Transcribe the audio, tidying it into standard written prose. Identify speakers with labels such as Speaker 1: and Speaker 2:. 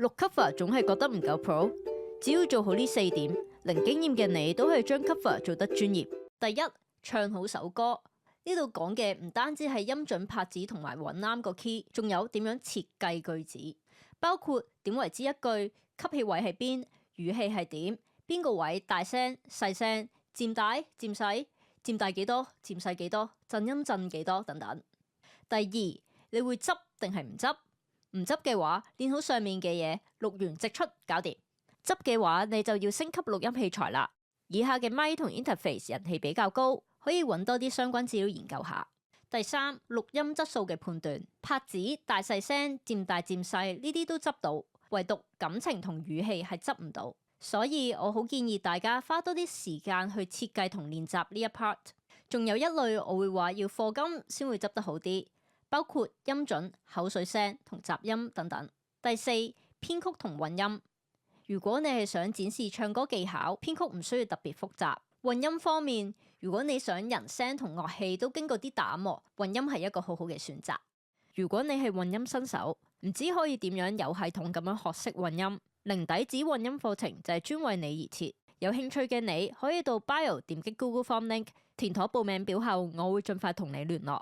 Speaker 1: 錄 cover 總係覺得唔夠 pro， 只要做好呢4點，零經驗嘅你都可以將 cover 做得專業。第一，唱好首歌。呢度講嘅唔單止係音準拍子同埋揾啱個 key， 仲有點樣設計句子，包括點為之一句，吸氣位喺邊，語氣係點，邊個位大聲細聲，漸大漸細，漸大幾多，漸細幾多，震音震幾多等等。第二，你會執定係唔執？唔執嘅話，練好上面嘅嘢，錄完直出搞掂。執嘅話，你就要升級錄音器材啦。以下嘅咪同 interface 人氣比較高，可以揾多啲相關資料研究下。第三，錄音質素嘅判斷，拍子、大細聲、漸大漸細呢啲都執到，唯獨感情同語氣係執唔到。所以我好建議大家花多啲時間去設計同練習呢一 part。仲有一類我會話要課金先會執得好啲，包括音準、口水聲同雜音等等。第四，編曲同混音。如果你係想展示唱歌技巧，編曲唔需要特別複雜。混音方面，如果你想人聲同樂器都經過啲打磨，混音係一個好好嘅選擇。如果你係混音新手，唔知可以點樣有系統咁樣學識混音，零底子混音課程就係專為你而設。有興趣嘅你可以到 bio 點擊 Google Form link 填妥報名表後，我會盡快同你聯絡。